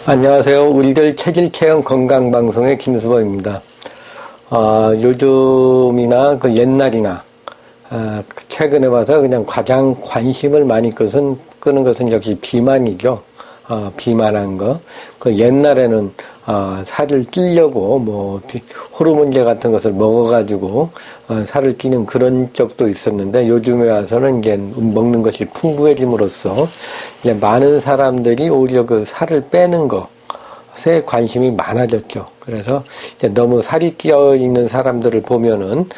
안녕하세요. 우리들 체질 체형 건강 방송의 김수범입니다. 요즘이나 그 옛날이나 최근에 와서 그냥 가장 관심을 많이 끄는 것은 역시 비만이죠. 비만한 거. 그 옛날에는 살을 찌려고 호르몬제 같은 것을 먹어가지고 살을 찌는 그런 적도 있었는데, 요즘에 와서는 이제 먹는 것이 풍부해짐으로써 이제 많은 사람들이 오히려 그 살을 빼는 것에 관심이 많아졌죠. 그래서 이제 너무 살이 찌어 있는 사람들을 보면은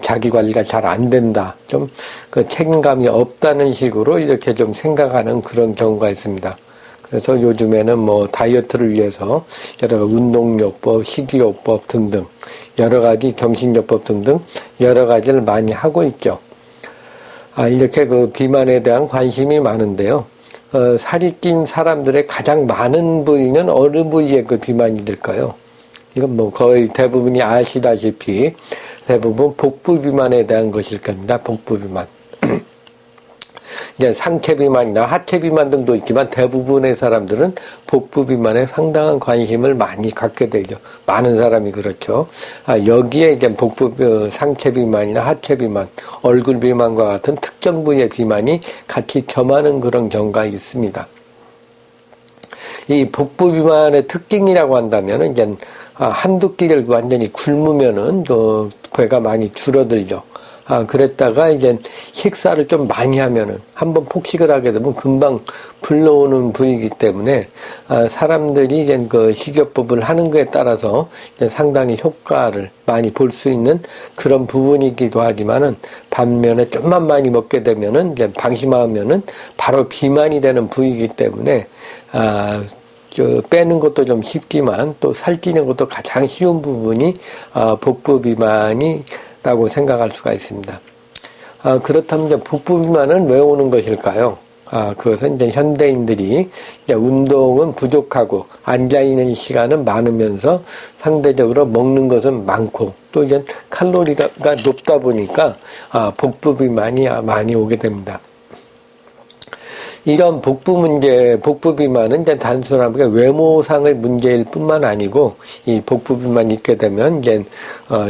자기 관리가 잘 안 된다, 좀 그 책임감이 없다는 식으로 이렇게 좀 생각하는 그런 경우가 있습니다. 그래서 요즘에는 다이어트를 위해서 여러 가지 운동요법, 식이요법 등등, 여러 가지 정신요법 등등 여러 가지를 많이 하고 있죠. 이렇게 그 비만에 대한 관심이 많은데요. 살이 찐 사람들의 가장 많은 부위는 어느 부위의 그 비만이 될까요? 이건 거의 대부분이 아시다시피 대부분 복부 비만에 대한 것일 겁니다. 복부 비만. 이제 상체 비만이나 하체 비만 등도 있지만 대부분의 사람들은 복부 비만에 상당한 관심을 많이 갖게 되죠. 많은 사람이 그렇죠. 여기에 이제 상체 비만이나 하체 비만, 얼굴 비만과 같은 특정 부위의 비만이 같이 겸하는 그런 경우가 있습니다. 이 복부 비만의 특징이라고 한다면은 이제 한두 끼를 완전히 굶으면은 배가 많이 줄어들죠. 그랬다가 이제 식사를 좀 많이 하면은, 한번 폭식을 하게 되면 금방 불러오는 부위이기 때문에 사람들이 이제 그 식이요법을 하는 거에 따라서 이제 상당히 효과를 많이 볼 수 있는 그런 부분이기도 하지만은, 반면에 좀만 많이 먹게 되면은 이제 방심하면은 바로 비만이 되는 부위이기 때문에 빼는 것도 좀 쉽지만 또 살찌는 것도 가장 쉬운 부분이 복부 비만이라고 생각할 수가 있습니다. 그렇다면 이제 복부 비만은 왜 오는 것일까요? 그것은 이제 현대인들이 이제 운동은 부족하고 앉아있는 시간은 많으면서 상대적으로 먹는 것은 많고 또 이제 칼로리가 높다 보니까 복부 비만이 많이 오게 됩니다. 이런 복부 비만은 이제 단순하게 외모상의 문제일 뿐만 아니고, 이 복부 비만이 있게 되면 이제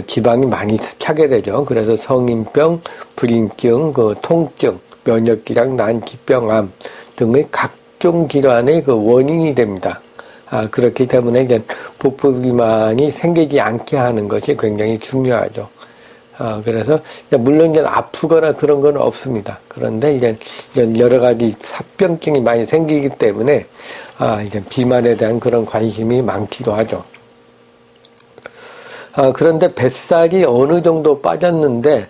지방이 많이 차게 되죠. 그래서 성인병, 불임증, 통증, 면역기량 난치병, 암 등의 각종 질환의 그 원인이 됩니다. 그렇기 때문에 이제 복부 비만이 생기지 않게 하는 것이 굉장히 중요하죠. 그래서, 물론 이제 아프거나 그런 건 없습니다. 그런데 이제 여러 가지 사병증이 많이 생기기 때문에, 이제 비만에 대한 그런 관심이 많기도 하죠. 그런데 뱃살이 어느 정도 빠졌는데,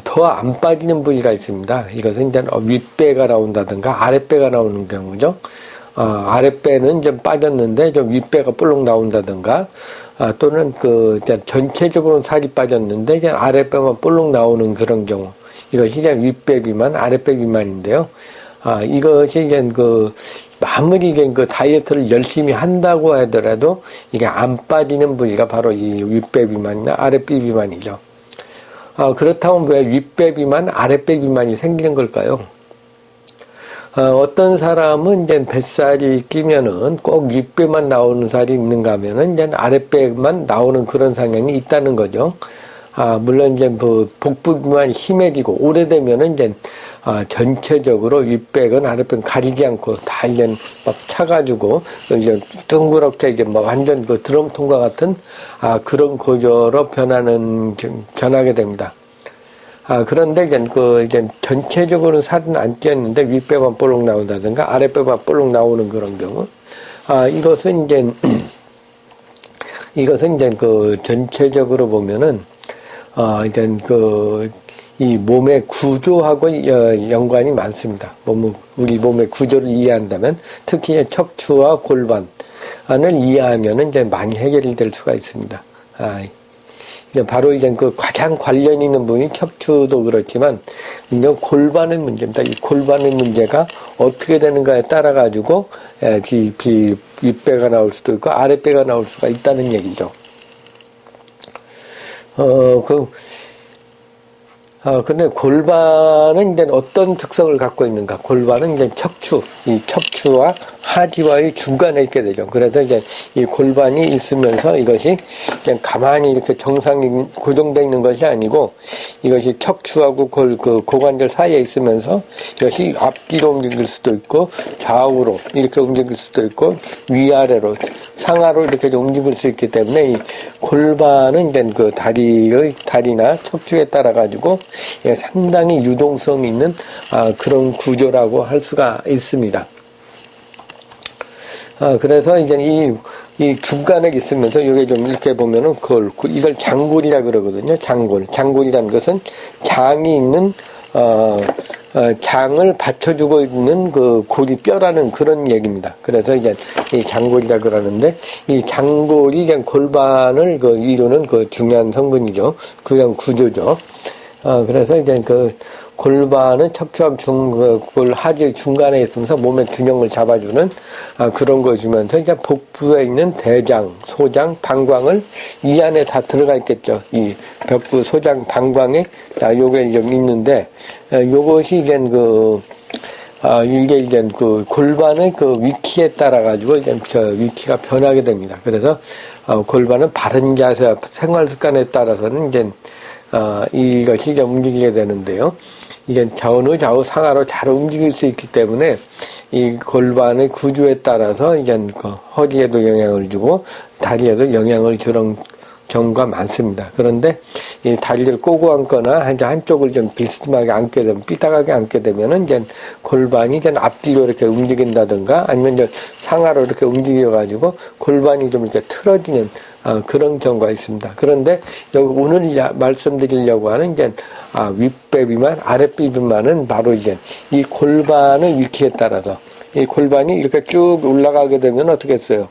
더 안 빠지는 부위가 있습니다. 이것은 이제 윗배가 나온다든가 아랫배가 나오는 경우죠. 아랫배는 좀 빠졌는데 좀 윗배가 볼록 나온다든가, 또는 전체적으로 살이 빠졌는데 이제 아랫배만 볼록 나오는 그런 경우. 이것이 이제 윗배 비만, 아랫배 비만인데요. 이것이 이제 아무리 이제 다이어트를 열심히 한다고 하더라도 이게 안 빠지는 부위가 바로 이 윗배 비만이나 아랫배 비만이죠. 그렇다면 왜 윗배 비만, 아랫배 비만이 생기는 걸까요? 어떤 사람은 이제 뱃살이 끼면은 꼭 윗배만 나오는 살이 있는가 하면은 이제 아랫배만 나오는 그런 성향이 있다는 거죠. 물론 이제 복부 비만이 심해지고 오래되면은 이제 전체적으로 윗배건 아랫배건 가리지 않고 다 이제 막 차가지고 이제 둥그렇게 이제 완전 드럼통과 같은 그런 구조로 변하게 됩니다. 그런데 이제 전체적으로는 살은 안 찌었는데 윗배만 볼록 나온다든가 아랫배만 볼록 나오는 그런 경우. 이것은 이제 전체적으로 보면은, 이 몸의 구조하고 연관이 많습니다. 우리 몸의 구조를 이해한다면, 특히 척추와 골반을 이해하면은 이제 많이 해결이 될 수가 있습니다. 바로 이제 가장 관련 있는 부분이 척추도 그렇지만, 이제 골반의 문제입니다. 이 골반의 문제가 어떻게 되는가에 따라가지고, 윗배가 나올 수도 있고, 아랫배가 나올 수가 있다는 얘기죠. 근데 골반은 이제 어떤 특성을 갖고 있는가? 골반은 이제 이 척추와 하지와의 중간에 있게 되죠. 그래서 이제 이 골반이 있으면서 이것이 그냥 가만히 이렇게 정상이 고정되어 있는 것이 아니고 이것이 척추하고 그 고관절 사이에 있으면서 이것이 앞뒤로 움직일 수도 있고 좌우로 이렇게 움직일 수도 있고 위아래로 상하로 이렇게 움직일 수 있기 때문에 이 골반은 이제 그 다리나 척추에 따라 가지고 상당히 유동성 있는 그런 구조라고 할 수가 있습니다. 그래서 이제 이 중간에 있으면서 이게 좀 이렇게 보면은 이걸 장골이라 그러거든요. 장골이라는 것은 장이 있는 장을 받쳐주고 있는 그 고리뼈라는 그런 얘기입니다. 그래서 이제 이 장골이라 그러는데 이 장골이 이제 골반을 이루는 그 중요한 성분이죠. 그냥 구조죠. 그래서 이제 그 골반은 척추하고 하지 중간에 있으면서 몸의 균형을 잡아주는 그런 거 주면서 이제 복부에 있는 대장, 소장, 방광을 이 안에 다 들어가 있겠죠. 이 벽부, 소장, 방광에 요게 좀 있는데 요것이 이제 이게 이제 그 골반의 그 위치에 따라 가지고 이제 위치가 변하게 됩니다. 그래서 골반은 바른 자세, 생활 습관에 따라서는 이제 이것이 이제 움직이게 되는데요. 이게 어느 좌우 상하로 잘 움직일 수 있기 때문에 이 골반의 구조에 따라서 이제 그 허리에도 영향을 주고 다리에도 영향을 주는 경우가 많습니다. 그런데 이 다리를 꼬고 앉거나 한쪽을 좀 비스듬하게 앉게 되면 삐딱하게 앉게 되면은 이제 골반이 이제 앞뒤로 이렇게 움직인다든가 아니면 이제 상하로 이렇게 움직여가지고 골반이 좀 이렇게 틀어지는 그런 경우가 있습니다. 그런데 여기 오늘 말씀드리려고 하는 이제 윗배 비만, 아랫배 비만은 바로 이제 이 골반의 위치에 따라서 이 골반이 이렇게 쭉 올라가게 되면 어떻게 했어요?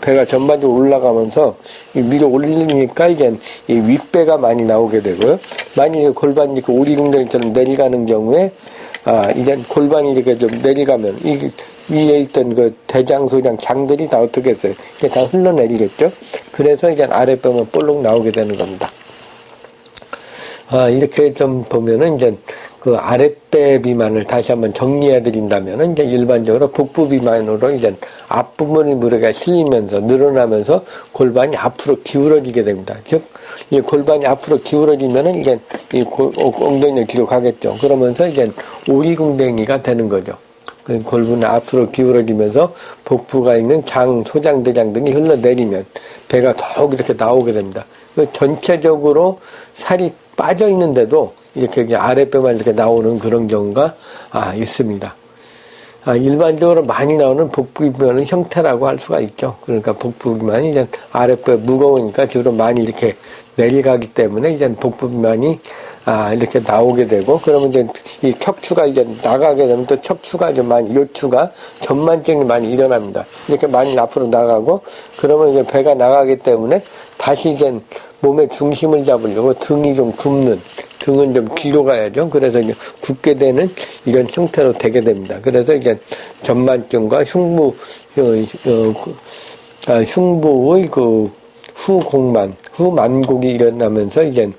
배가 전반적으로 올라가면서 위로 올리니까 이제 이 윗배가 많이 나오게 되고요. 만약에 골반이 이렇게 오리궁뎅이처럼 내려가는 경우에 이제 골반이 이렇게 좀 내려가면 이 위에 있던 그 대장, 소장, 장들이 다 어떻게 했어요? 이게 다 흘러내리겠죠? 그래서 이제 아랫배만 볼록 나오게 되는 겁니다. 이렇게 좀 보면은 이제 그 아랫배 비만을 다시 한번 정리해 드린다면은 이제 일반적으로 복부 비만으로 이제 앞부분의 무게가 실리면서 늘어나면서 골반이 앞으로 기울어지게 됩니다. 즉, 이 골반이 앞으로 기울어지면은 이제 엉덩이를 뒤로 가겠죠. 그러면서 이제 오리궁뎅이가 되는 거죠. 골반이 앞으로 기울어지면서 복부가 있는 장, 소장, 대장 등이 흘러내리면 배가 더욱 이렇게 나오게 됩니다. 전체적으로 살이 빠져 있는데도 이렇게 아랫배만 이렇게 나오는 그런 경우가 있습니다. 일반적으로 많이 나오는 복부 비만은 형태라고 할 수가 있죠. 그러니까 복부 비만이 이제 아랫배 무거우니까 주로 많이 이렇게 내려가기 때문에 이제 복부 비만이 이렇게 나오게 되고, 그러면 이제 이 척추가 이제 나가게 되면 또 척추가 좀 많이, 요추가 전만증이 많이 일어납니다. 이렇게 많이 앞으로 나가고, 그러면 이제 배가 나가기 때문에 다시 이제 몸의 중심을 잡으려고 등이 좀 굽는, 등은 좀 뒤로 가야죠. 그래서 이제 굽게 되는 이런 형태로 되게 됩니다. 그래서 이제 전만증과 흉부의 그 후만곡이 일어나면서 이제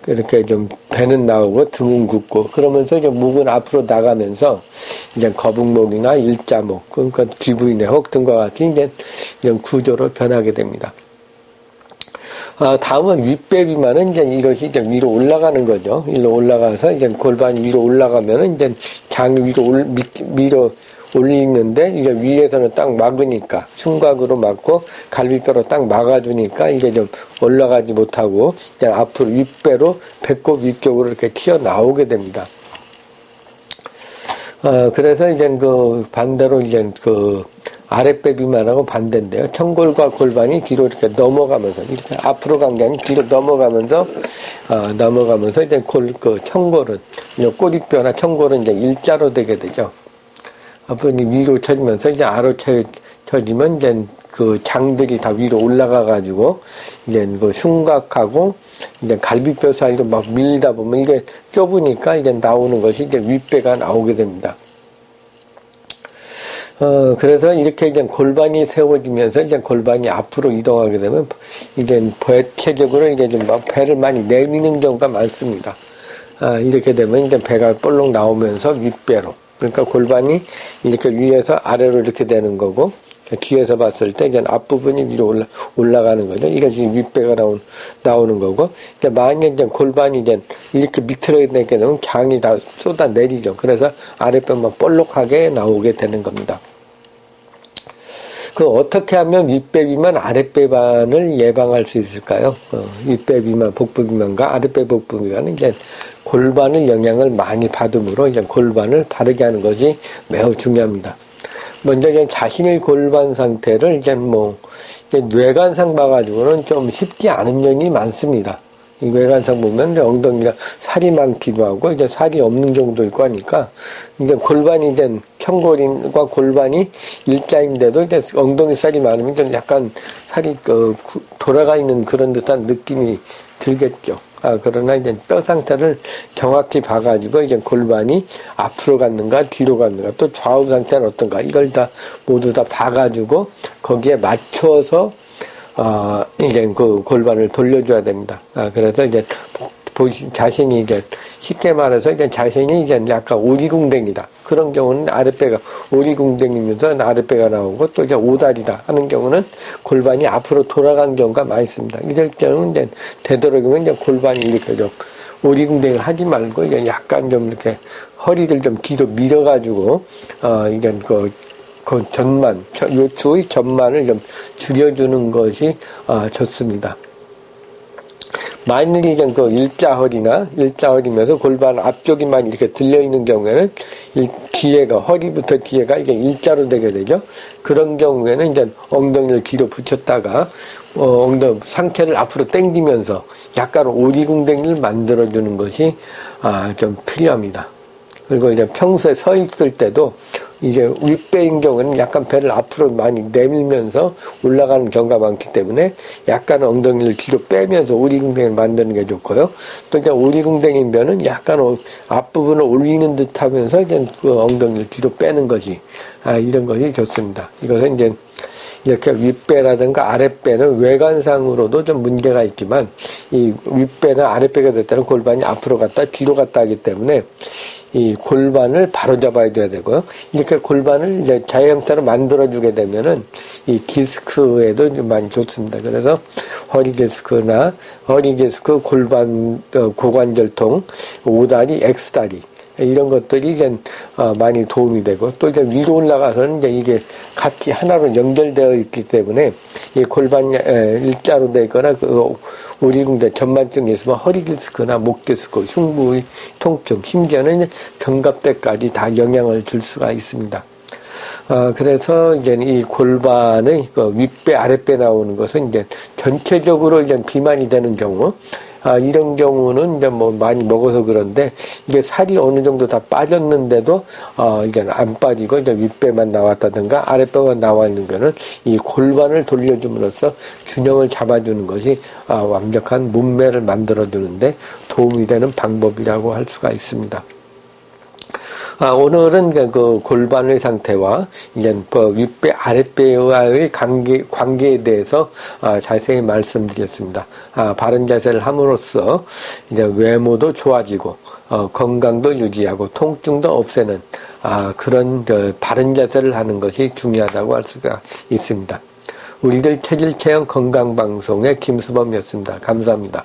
이렇게 좀 배는 나오고 등은 굽고 그러면서 이제 목은 앞으로 나가면서 이제 거북목이나 일자목, 그러니까 기부의 내혹 등과 같이 이제 이런 구조로 변하게 됩니다. 다음은 윗배 비만은 이제 이것이 이제 위로 올라가는 거죠. 위로 올라가서 이제 골반이 위로 올라가면은 이제 장이 위로 올리는데 이게 위에서는 딱 막으니까 흉곽으로 막고 갈비뼈로 딱 막아주니까 이게 좀 올라가지 못하고 이제 앞으로 윗배로 배꼽 위쪽으로 이렇게 튀어나오게 됩니다. 그래서 이제 그 반대로 이제 그 아랫배 비만하고 반대인데요. 청골과 골반이 뒤로 이렇게 넘어가면서 이렇게 앞으로 간 게 아니고 뒤로 넘어가면서 이제 그 청골은 꼬리뼈나 청골은 이제 일자로 되게 되죠. 앞으로 위로 쳐지면서 이제 아래로 쳐지면 이제 그 장들이 다 위로 올라가 가지고 이제 그 흉곽하고 이제 갈비뼈 사이로 막 밀다 보면 이게 좁으니까 이제 나오는 것이 이제 윗배가 나오게 됩니다. 그래서 이렇게 이제 골반이 세워지면서 이제 골반이 앞으로 이동하게 되면 이제 배체적으로 이제 좀 막 배를 많이 내미는 경우가 많습니다. 이렇게 되면 이제 배가 볼록 나오면서 윗배로 그러니까 골반이 이렇게 위에서 아래로 이렇게 되는 거고, 뒤에서 봤을 때 이제 앞부분이 위로 올라가는 거죠. 이것이 윗배가 나오는 거고, 이제 만약에 이제 골반이 이제 이렇게 밑으로 내게 되면 강이 다 쏟아내리죠. 그래서 아랫배만 볼록하게 나오게 되는 겁니다. 어떻게 하면 윗배 비만, 아랫배 비만을 예방할 수 있을까요? 윗배 비만, 복부 비만과 아랫배 복부 비만은 이제 골반의 영향을 많이 받으므로 이제 골반을 바르게 하는 것이 매우 중요합니다. 먼저 이제 자신의 골반 상태를 이제 뇌관상 봐가지고는 좀 쉽지 않은 면이 많습니다. 이 뇌관상 보면 엉덩이가 살이 많기도 하고 이제 살이 없는 경우도 있고 하니까 이제 골반이 이제 청골인과 골반이 일자인데도 이제 엉덩이 살이 많으면 좀 약간 살이 돌아가 있는 그런 듯한 느낌이 들겠죠. 그러나 이제 뼈 상태를 정확히 봐가지고 이제 골반이 앞으로 갔는가 뒤로 갔는가 또 좌우 상태는 어떤가 이걸 다 모두 다 봐가지고 거기에 맞춰서 이제 그 골반을 돌려줘야 됩니다. 그래서 이제 자신이 이제 쉽게 말해서 이제 자신이 이제 약간 오리궁뎅이다. 그런 경우는 아랫배가 오리궁뎅이면서 아랫배가 나오고 또 이제 오다리다 하는 경우는 골반이 앞으로 돌아간 경우가 많이 있습니다. 이럴 경우는 이제 되도록이면 이제 골반이 이렇게 좀 오리궁뎅이를 하지 말고 이제 약간 좀 이렇게 허리를 좀 뒤로 밀어가지고 이제 그 전만, 요추의 전만을 좀 줄여주는 것이 좋습니다. 만일 이제 일자허리면서 골반 앞쪽이만 이렇게 들려있는 경우에는 허리부터 뒤에가 이게 일자로 되게 되죠. 그런 경우에는 이제 엉덩이를 뒤로 붙였다가, 상체를 앞으로 당기면서 약간 오리궁뎅이를 만들어주는 것이, 좀 필요합니다. 그리고 이제 평소에 서 있을 때도 이제 윗배인 경우는 약간 배를 앞으로 많이 내밀면서 올라가는 경우가 많기 때문에 약간 엉덩이를 뒤로 빼면서 오리궁뎅이를 만드는 게 좋고요. 또 이제 오리궁뎅이인 배는 약간 앞부분을 올리는 듯 하면서 이제 그 엉덩이를 뒤로 빼는 것이, 이런 것이 좋습니다. 이것은 이제 이렇게 윗배라든가 아랫배는 외관상으로도 좀 문제가 있지만 이 윗배나 아랫배가 될 때는 골반이 앞으로 갔다 뒤로 갔다 하기 때문에 이 골반을 바로잡아야 되고요. 이렇게 골반을 이제 자유 형태로 만들어주게 되면은 이 디스크에도 많이 좋습니다. 그래서 허리 디스크, 골반, 고관절통, 오다리, X다리. 이런 것들이 이제 많이 도움이 되고 또 이제 위로 올라가서는 이제 이게 같이 하나로 연결되어 있기 때문에 이 골반이 일자로 되거나 오리궁뎅 전만증이 있으면 허리 디스크나 목 디스크, 흉부의 통증, 심지어는 견갑대까지 다 영향을 줄 수가 있습니다. 그래서 이제 이 골반의 윗배, 아랫배 나오는 것은 이제 전체적으로 이제 비만이 되는 경우, 이런 경우는 이제 많이 먹어서 그런데 이게 살이 어느 정도 다 빠졌는데도 이제 안 빠지고 이제 윗배만 나왔다든가 아랫배만 나와 있는 거는 이 골반을 돌려줌으로써 균형을 잡아주는 것이 완벽한 몸매를 만들어주는데 도움이 되는 방법이라고 할 수가 있습니다. 오늘은 그 골반의 상태와 이제 윗배, 아랫배와의 관계에 대해서 자세히 말씀드렸습니다. 바른 자세를 함으로써 이제 외모도 좋아지고 건강도 유지하고 통증도 없애는 그런 바른 자세를 하는 것이 중요하다고 할 수가 있습니다. 우리들 체질체형 건강방송의 김수범이었습니다. 감사합니다.